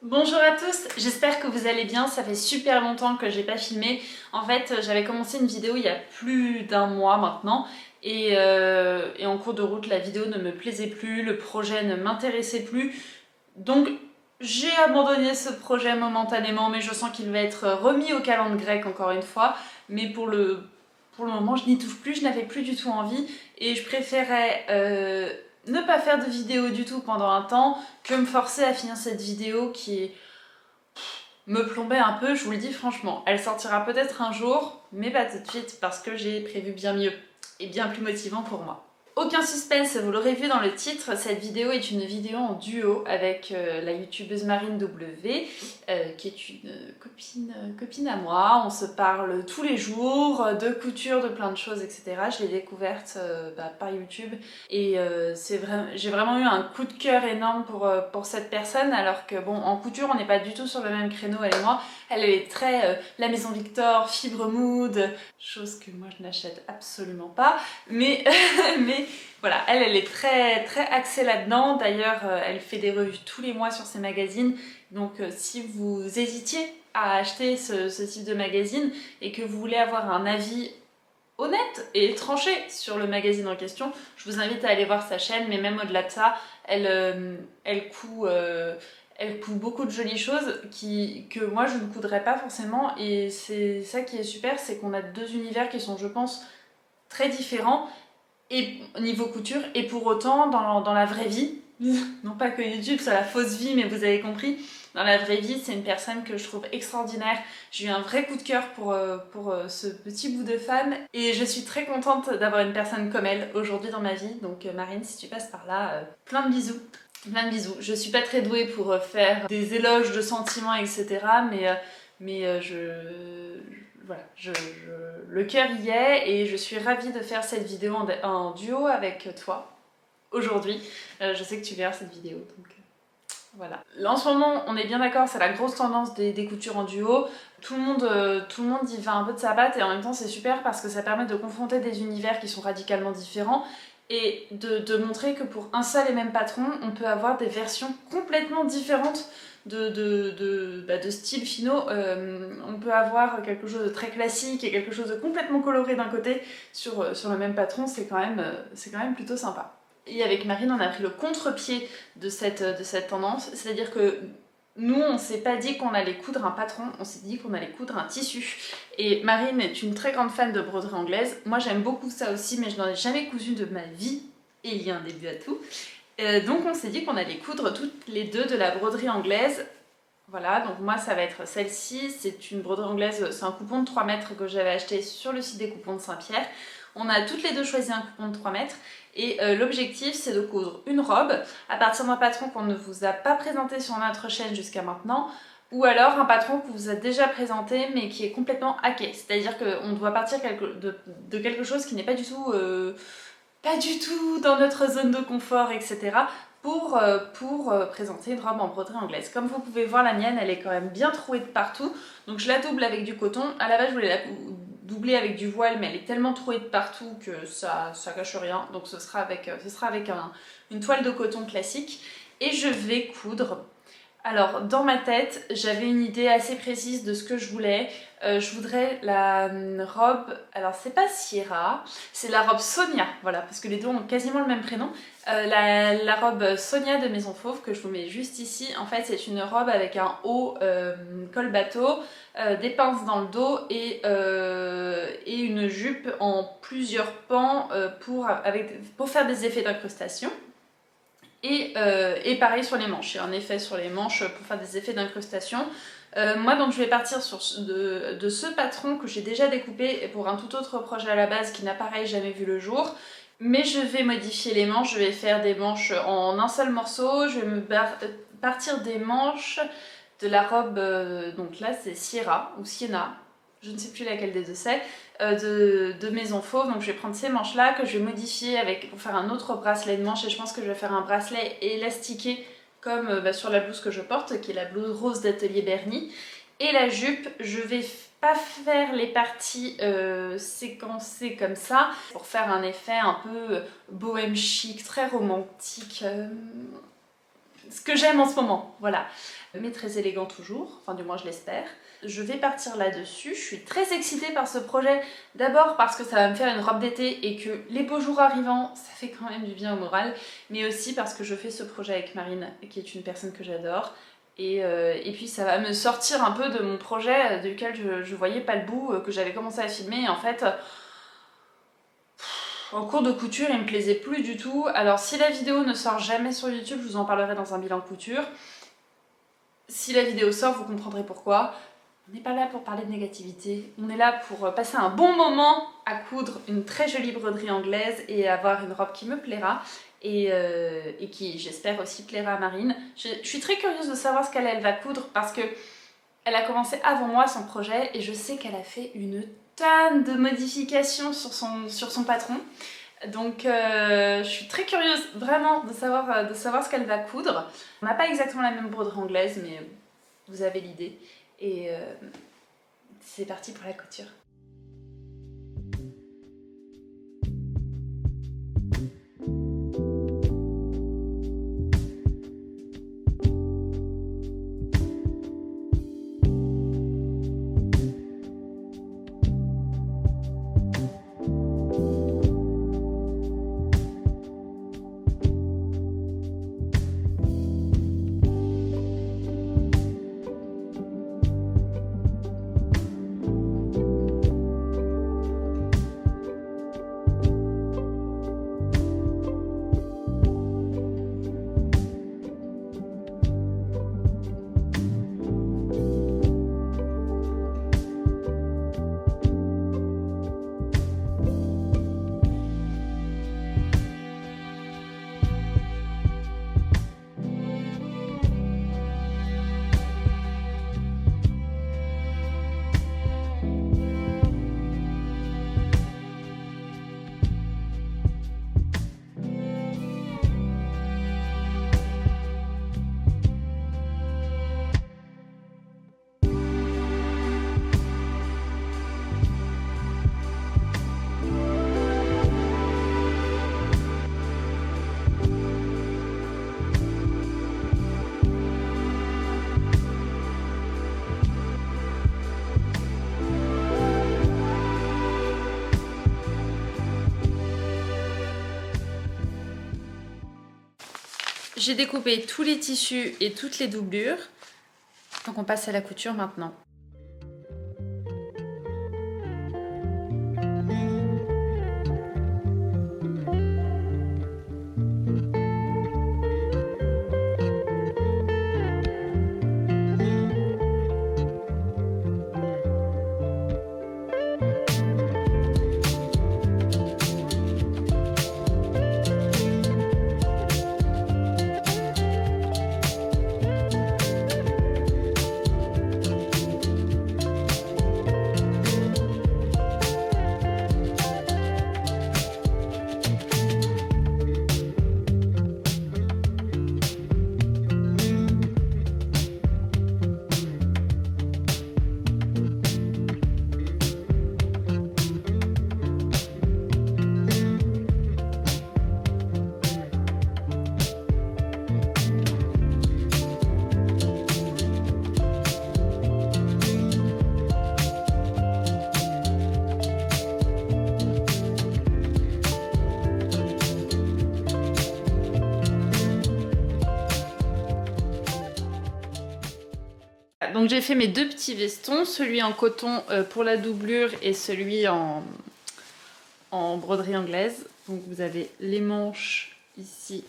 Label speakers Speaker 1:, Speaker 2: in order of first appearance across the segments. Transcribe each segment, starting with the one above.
Speaker 1: Bonjour à tous, j'espère que vous allez bien, ça fait super longtemps que j'ai pas filmé. En fait, j'avais commencé une vidéo il y a plus d'un mois maintenant et en cours de route, la vidéo ne me plaisait plus, le projet ne m'intéressait plus. Donc j'ai abandonné ce projet momentanément, mais je sens qu'il va être remis au calendrier grec encore une fois. Mais pour le moment, je n'y touche plus, je n'avais plus du tout envie et je préférais ne pas faire de vidéo du tout pendant un temps que me forcer à finir cette vidéo qui me plombait un peu, je vous le dis franchement. Elle sortira peut-être un jour, mais pas tout de suite parce que j'ai prévu bien mieux et bien plus motivant pour moi. Aucun suspense, vous l'aurez vu dans le titre, cette vidéo est une vidéo en duo avec la youtubeuse Marine W, qui est une copine à moi. On se parle tous les jours de couture, de plein de choses, etc. Je l'ai découverte par YouTube et j'ai vraiment eu un coup de cœur énorme pour cette personne, alors que bon, en couture, on n'est pas du tout sur le même créneau, elle et moi. Elle est très la Maison Victor, Fibre Mood, chose que moi je n'achète absolument pas, mais voilà, elle est très axée là-dedans. D'ailleurs, elle fait des revues tous les mois sur ses magazines. Donc si vous hésitiez à acheter ce type de magazine et que vous voulez avoir un avis honnête et tranché sur le magazine en question, je vous invite à aller voir sa chaîne. Mais même au-delà de ça, elle coud beaucoup de jolies choses que moi je ne coudrais pas forcément. Et c'est ça qui est super, c'est qu'on a deux univers qui sont, je pense, très différents et au niveau couture, et pour autant dans la vraie vie, non pas que YouTube soit la fausse vie, mais vous avez compris, dans la vraie vie, c'est une personne que je trouve extraordinaire. J'ai eu un vrai coup de cœur pour ce petit bout de femme et je suis très contente d'avoir une personne comme elle aujourd'hui dans ma vie. Donc Marine, si tu passes par là, plein de bisous. Plein de bisous. Je suis pas très douée pour faire des éloges de sentiments, etc. Voilà, le cœur y est et je suis ravie de faire cette vidéo en duo avec toi aujourd'hui. Je sais que tu verras cette vidéo, donc voilà. Là, en ce moment, on est bien d'accord, c'est la grosse tendance des coutures en duo. Tout le monde y va un peu de sa patte et en même temps c'est super parce que ça permet de confronter des univers qui sont radicalement différents et de montrer que pour un seul et même patron, on peut avoir des versions complètement différentes de styles finaux. On peut avoir quelque chose de très classique et quelque chose de complètement coloré d'un côté sur le même patron, c'est quand même plutôt sympa. Et avec Marine, on a pris le contre-pied de cette tendance, c'est-à-dire que nous, on s'est pas dit qu'on allait coudre un patron, on s'est dit qu'on allait coudre un tissu. Et Marine est une très grande fan de broderie anglaise. Moi, j'aime beaucoup ça aussi, mais je n'en ai jamais cousu de ma vie. Et il y a un début à tout. Donc, on s'est dit qu'on allait coudre toutes les deux de la broderie anglaise. Voilà, donc moi, ça va être celle-ci. C'est une broderie anglaise, c'est un coupon de 3 mètres que j'avais acheté sur le site des coupons de Saint-Pierre. On a toutes les deux choisi un coupon de 3 mètres. Et l'objectif, c'est de coudre une robe à partir d'un patron qu'on ne vous a pas présenté sur notre chaîne jusqu'à maintenant, ou alors un patron qu'on vous a déjà présenté mais qui est complètement hacké. C'est-à-dire qu'on doit partir de quelque chose qui n'est pas du tout dans notre zone de confort, etc. pour présenter une robe en broderie anglaise. Comme vous pouvez voir, la mienne, elle est quand même bien trouée de partout. Donc je la double avec du coton. À la base, je voulais la doubler avec du voile, mais elle est tellement trouée de partout que ça cache rien. Donc ce sera avec une toile de coton classique. Et je vais coudre. Alors, dans ma tête, j'avais une idée assez précise de ce que je voulais. Je voudrais la robe, alors c'est pas Sierra, c'est la robe Sonia, voilà, parce que les deux ont quasiment le même prénom. La robe Sonia de Maison Fauve, que je vous mets juste ici, en fait c'est une robe avec un haut col bateau, des pinces dans le dos et une jupe en plusieurs pans pour faire des effets d'incrustation. Et pareil sur les manches, il y a un effet sur les manches pour faire des effets d'incrustation. Moi donc je vais partir de ce patron que j'ai déjà découpé et pour un tout autre projet à la base qui n'a pareil jamais vu le jour. Mais je vais modifier les manches, je vais faire des manches en un seul morceau, je vais partir des manches de la robe, donc là c'est Sierra ou Sienna, je ne sais plus laquelle des deux c'est, de Maison Fauve. Donc je vais prendre ces manches là que je vais modifier pour faire un autre bracelet de manches et je pense que je vais faire un bracelet élastiqué comme sur la blouse que je porte qui est la blouse rose d'Atelier Bernie. Et la jupe, je vais pas faire les parties séquencées comme ça pour faire un effet un peu bohème chic, très romantique, ce que j'aime en ce moment, voilà. mais très élégant toujours, enfin du moins je l'espère. Je vais partir là-dessus, je suis très excitée par ce projet, d'abord parce que ça va me faire une robe d'été et que les beaux jours arrivant, ça fait quand même du bien au moral, mais aussi parce que je fais ce projet avec Marine, qui est une personne que j'adore, et puis ça va me sortir un peu de mon projet duquel je voyais pas le bout, que j'avais commencé à filmer, et en fait, en cours de couture, il me plaisait plus du tout. Alors si la vidéo ne sort jamais sur YouTube, je vous en parlerai dans un bilan couture. Si la vidéo sort, vous comprendrez pourquoi. On n'est pas là pour parler de négativité, on est là pour passer un bon moment à coudre une très jolie broderie anglaise et avoir une robe qui me plaira et qui, j'espère, aussi plaira à Marine. Je suis très curieuse de savoir ce qu'elle va coudre parce que elle a commencé avant moi son projet et je sais qu'elle a fait une tonne de modifications sur son patron. Donc je suis très curieuse vraiment de savoir ce qu'elle va coudre. On n'a pas exactement la même broderie anglaise, mais vous avez l'idée. Et c'est parti pour la couture. J'ai découpé tous les tissus et toutes les doublures. Donc on passe à la couture maintenant. Donc j'ai fait mes deux petits vestons, celui en coton pour la doublure et celui en broderie anglaise. Donc vous avez les manches ici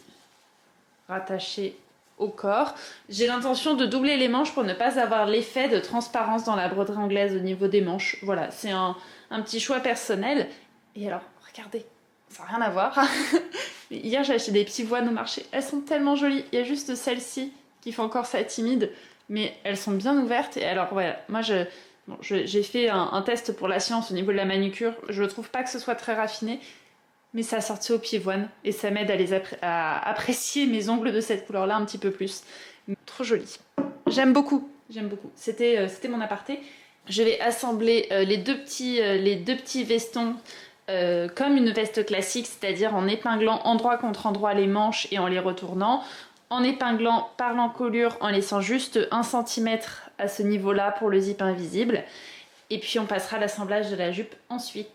Speaker 1: rattachées au corps. J'ai l'intention de doubler les manches pour ne pas avoir l'effet de transparence dans la broderie anglaise au niveau des manches. Voilà, c'est un petit choix personnel. Et alors, regardez, ça n'a rien à voir. Hier j'ai acheté des petits voiles au marché, elles sont tellement jolies. Il y a juste celle-ci qui fait encore ça timide. Mais elles sont bien ouvertes. Et alors voilà, moi j'ai fait un test pour la science au niveau de la manucure. Je ne trouve pas que ce soit très raffiné, mais ça a sorti au pied-voine et ça m'aide à apprécier mes ongles de cette couleur-là un petit peu plus. Trop joli. J'aime beaucoup, j'aime beaucoup. C'était mon aparté. Je vais assembler les deux petits vestons comme une veste classique, c'est-à-dire en épinglant endroit contre endroit les manches et en les retournant. en épinglant par l'encolure, en laissant juste 1 cm à ce niveau-là pour le zip invisible. Et puis on passera à l'assemblage de la jupe ensuite.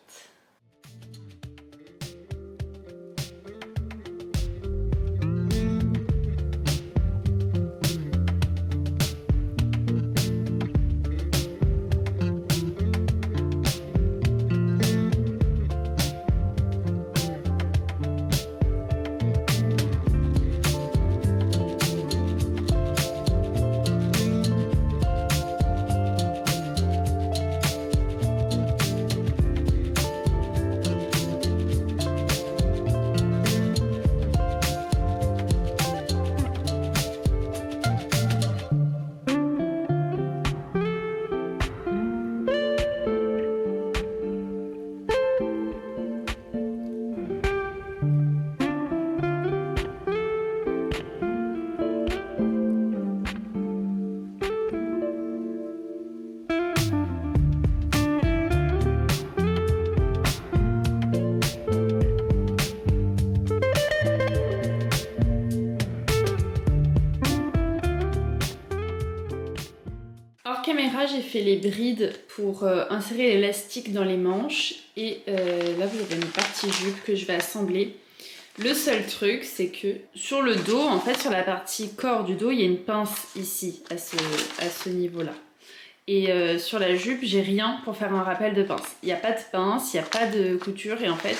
Speaker 1: Hors caméra, j'ai fait les brides pour insérer l'élastique dans les manches. Et là, vous avez une partie jupe que je vais assembler. Le seul truc, c'est que sur le dos, en fait, sur la partie corps du dos, il y a une pince ici, à ce niveau-là. Et sur la jupe, j'ai rien pour faire un rappel de pince. Il n'y a pas de pince, il n'y a pas de couture. Et en fait,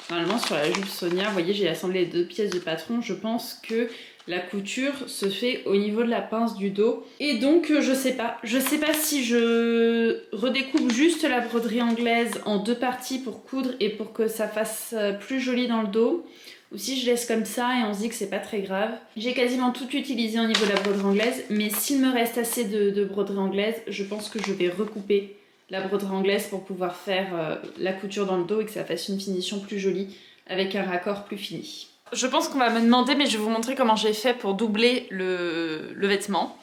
Speaker 1: normalement, sur la jupe Sonia, vous voyez, j'ai assemblé les 2 pièces de patron. Je pense que la couture se fait au niveau de la pince du dos. Et donc, je sais pas. Je sais pas si je redécoupe juste la broderie anglaise en 2 parties pour coudre et pour que ça fasse plus joli dans le dos. Ou si je laisse comme ça et on se dit que c'est pas très grave. J'ai quasiment tout utilisé au niveau de la broderie anglaise, mais s'il me reste assez de broderie anglaise, je pense que je vais recouper la broderie anglaise pour pouvoir faire la couture dans le dos et que ça fasse une finition plus jolie avec un raccord plus fini. Je pense qu'on va me demander, mais je vais vous montrer comment j'ai fait pour doubler le vêtement.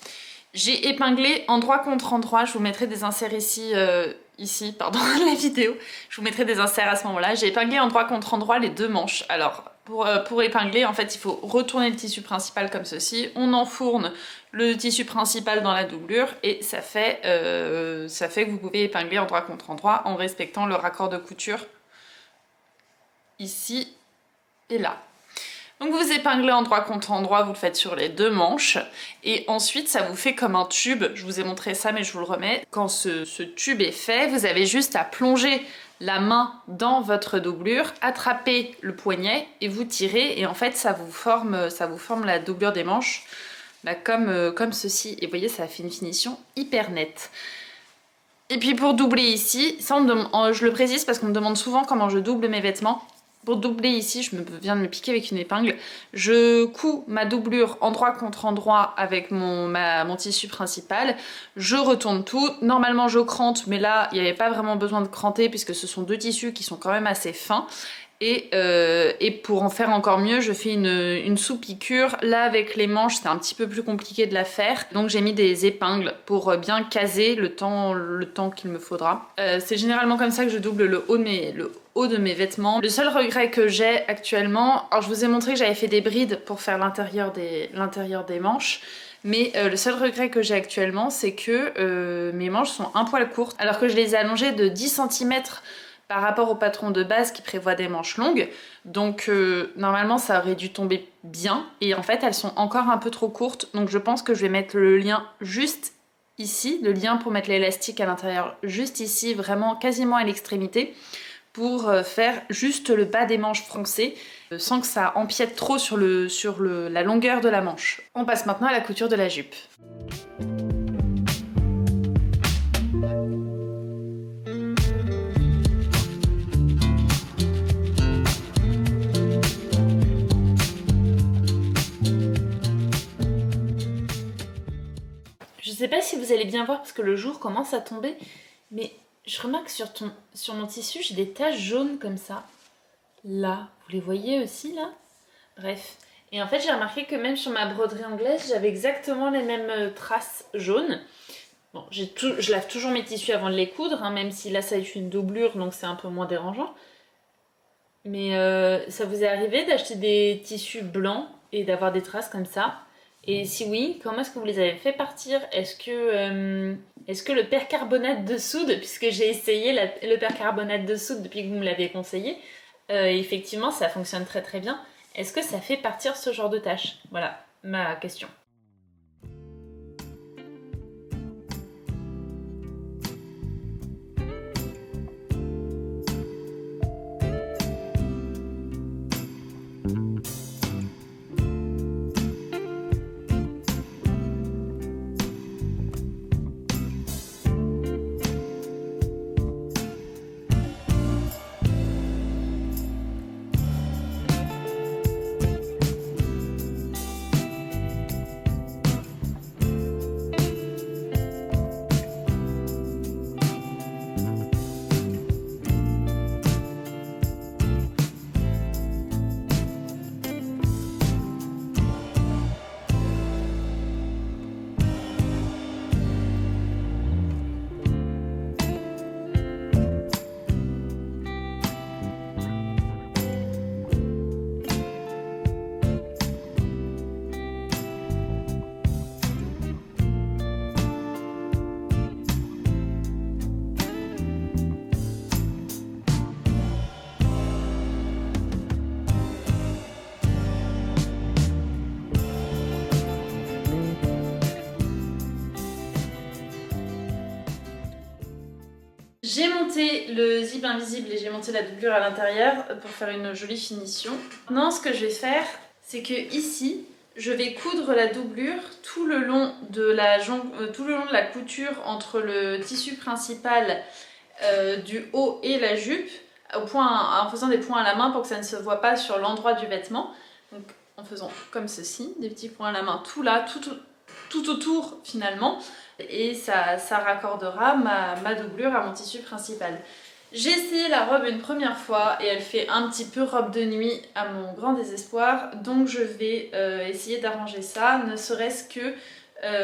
Speaker 1: J'ai épinglé endroit contre endroit, je vous mettrai des inserts ici, pardon, la vidéo. Je vous mettrai des inserts à ce moment-là. J'ai épinglé endroit contre endroit les 2 manches. Alors, pour épingler, en fait, il faut retourner le tissu principal comme ceci. On enfourne le tissu principal dans la doublure et ça fait que vous pouvez épingler endroit contre endroit en respectant le raccord de couture ici et là. Donc vous épinglez endroit contre endroit, vous le faites sur les 2 manches et ensuite ça vous fait comme un tube. Je vous ai montré ça mais je vous le remets. Quand ce tube est fait, vous avez juste à plonger la main dans votre doublure, attraper le poignet et vous tirez et en fait ça vous forme la doublure des manches comme ceci. Et vous voyez, ça fait une finition hyper nette. Et puis pour doubler ici, ça je le précise parce qu'on me demande souvent comment je double mes vêtements. Pour doubler ici, je viens de me piquer avec une épingle. Je couds ma doublure endroit contre endroit avec mon tissu principal. Je retourne tout. Normalement, je crante, mais là, il n'y avait pas vraiment besoin de cranter puisque ce sont 2 tissus qui sont quand même assez fins. Et pour en faire encore mieux, je fais une sous-piqûre. Là, avec les manches, c'est un petit peu plus compliqué de la faire. Donc j'ai mis des épingles pour bien caser le temps qu'il me faudra. C'est généralement comme ça que je double le haut de mes vêtements. Le seul regret que j'ai actuellement, alors je vous ai montré que j'avais fait des brides pour faire l'intérieur des manches. Mais le seul regret que j'ai actuellement, c'est que mes manches sont un poil courtes, alors que je les ai allongées de 10 cm par rapport au patron de base qui prévoit des manches longues. Donc normalement ça aurait dû tomber bien et en fait elles sont encore un peu trop courtes, donc je pense que je vais mettre le lien juste ici, le lien pour mettre l'élastique à l'intérieur juste ici, vraiment quasiment à l'extrémité, pour faire juste le bas des manches froncées sans que ça empiète trop sur la longueur de la manche. On passe maintenant à la couture de la jupe. Je sais pas si vous allez bien voir parce que le jour commence à tomber, mais je remarque sur mon tissu, j'ai des taches jaunes comme ça. Là, vous les voyez aussi là? Bref. Et en fait, j'ai remarqué que même sur ma broderie anglaise, j'avais exactement les mêmes traces jaunes. Bon, je lave toujours mes tissus avant de les coudre, hein, même si là ça est une doublure, donc c'est un peu moins dérangeant. Mais ça vous est arrivé d'acheter des tissus blancs et d'avoir des traces comme ça? Et si oui, comment est-ce que vous les avez fait partir? Est-ce que le percarbonate de soude, puisque j'ai essayé le percarbonate de soude depuis que vous me l'avez conseillé, effectivement ça fonctionne très très bien. Est-ce que ça fait partir ce genre de tâches? Voilà ma question. J'ai monté le zip invisible et j'ai monté la doublure à l'intérieur pour faire une jolie finition. Maintenant, ce que je vais faire, c'est que ici, je vais coudre la doublure tout le long de la couture entre le tissu principal du haut et la jupe, en faisant des points à la main pour que ça ne se voit pas sur l'endroit du vêtement. Donc en faisant comme ceci, des petits points à la main, tout là, tout autour finalement. Et ça raccordera ma doublure à mon tissu principal. J'ai essayé la robe une première fois et elle fait un petit peu robe de nuit à mon grand désespoir, donc je vais essayer d'arranger ça, ne serait-ce que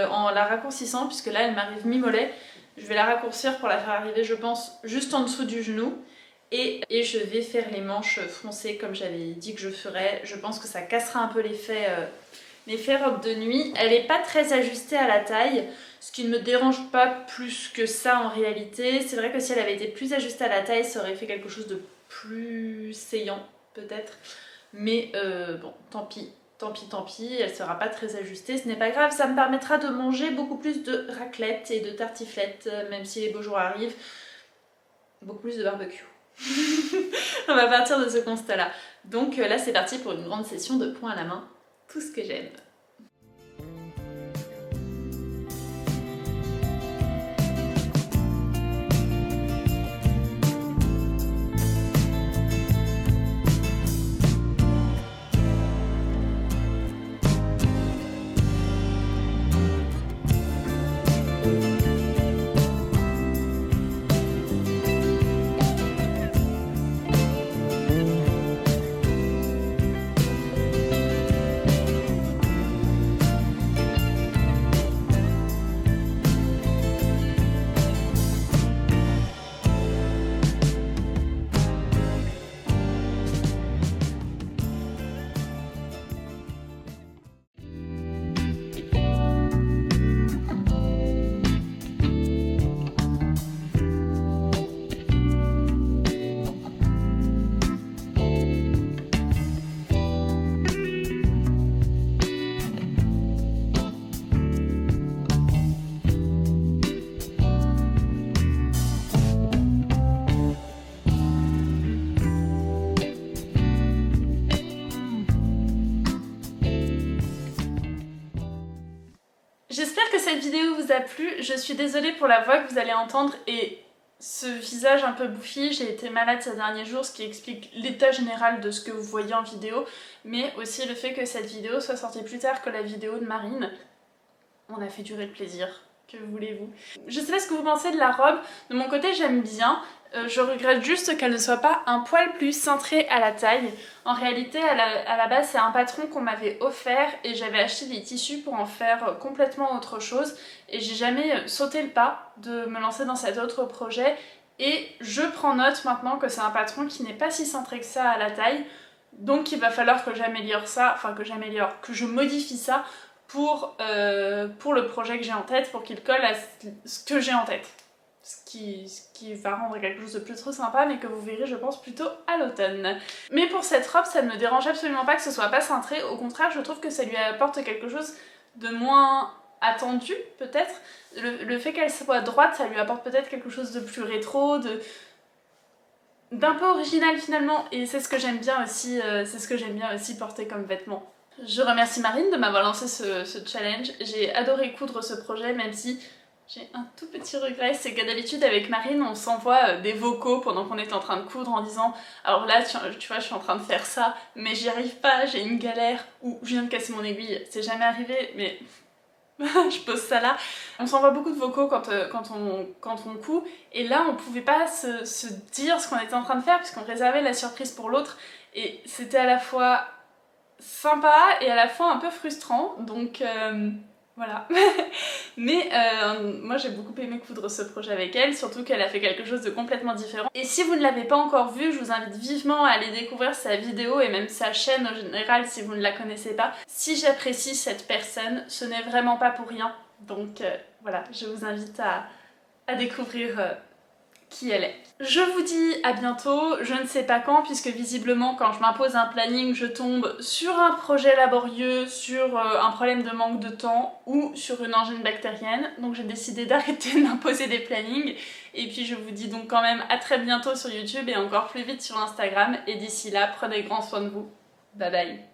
Speaker 1: en la raccourcissant, puisque là elle m'arrive mi-mollet. Je vais la raccourcir pour la faire arriver, je pense, juste en dessous du genou. Et je vais faire les manches froncées comme j'avais dit que je ferais. Je pense que ça cassera un peu l'effet robe de nuit. Elle n'est pas très ajustée à la taille, ce qui ne me dérange pas plus que ça en réalité. C'est vrai que si elle avait été plus ajustée à la taille, ça aurait fait quelque chose de plus saillant peut-être. Mais bon, tant pis, elle ne sera pas très ajustée, ce n'est pas grave. Ça me permettra de manger beaucoup plus de raclette et de tartiflette, même si les beaux jours arrivent. Beaucoup plus de barbecue. On va partir de ce constat-là. Donc là, c'est parti pour une grande session de poing à la main. Tout ce que j'aime. J'espère que cette vidéo vous a plu. Je suis désolée pour la voix que vous allez entendre et ce visage un peu bouffi. J'ai été malade ces derniers jours, ce qui explique l'état général de ce que vous voyez en vidéo, mais aussi le fait que cette vidéo soit sortie plus tard que la vidéo de Marine. On a fait durer le plaisir. Que voulez-vous? Je sais pas ce que vous pensez de la robe. De mon côté, j'aime bien. Je regrette juste qu'elle ne soit pas un poil plus cintrée à la taille. En réalité, à la base, c'est un patron qu'on m'avait offert et j'avais acheté des tissus pour en faire complètement autre chose. Et j'ai jamais sauté le pas de me lancer dans cet autre projet. Et je prends note maintenant que c'est un patron qui n'est pas si cintré que ça à la taille. Donc il va falloir que j'améliore ça, que je modifie ça pour le projet que j'ai en tête, pour qu'il colle à ce que j'ai en tête. Ce qui va rendre quelque chose de plus trop sympa, mais que vous verrez je pense plutôt à l'automne. Mais pour cette robe, ça ne me dérange absolument pas que ce soit pas cintré, au contraire je trouve que ça lui apporte quelque chose de moins attendu peut-être. Le fait qu'elle soit droite, ça lui apporte peut-être quelque chose de plus rétro, d'un peu original finalement, et c'est ce que j'aime bien aussi, porter comme vêtement. Je remercie Marine de m'avoir lancé ce challenge, j'ai adoré coudre ce projet, même si j'ai un tout petit regret, c'est que d'habitude avec Marine on s'envoie des vocaux pendant qu'on est en train de coudre en disant alors là tu vois je suis en train de faire ça mais j'y arrive pas, j'ai une galère ou je viens de casser mon aiguille, c'est jamais arrivé mais je pose ça là. On s'envoie beaucoup de vocaux quand on coud et là on pouvait pas se dire ce qu'on était en train de faire puisqu'on réservait la surprise pour l'autre et c'était à la fois sympa et à la fois un peu frustrant donc voilà. Mais moi j'ai beaucoup aimé coudre ce projet avec elle, surtout qu'elle a fait quelque chose de complètement différent. Et si vous ne l'avez pas encore vu, je vous invite vivement à aller découvrir sa vidéo et même sa chaîne en général si vous ne la connaissez pas. Si j'apprécie cette personne, ce n'est vraiment pas pour rien. Donc voilà, je vous invite à découvrir qui elle est. Je vous dis à bientôt, je ne sais pas quand puisque visiblement quand je m'impose un planning je tombe sur un projet laborieux, sur un problème de manque de temps ou sur une angine bactérienne, donc j'ai décidé d'arrêter de m'imposer des plannings et puis je vous dis donc quand même à très bientôt sur YouTube et encore plus vite sur Instagram et d'ici là prenez grand soin de vous, bye bye.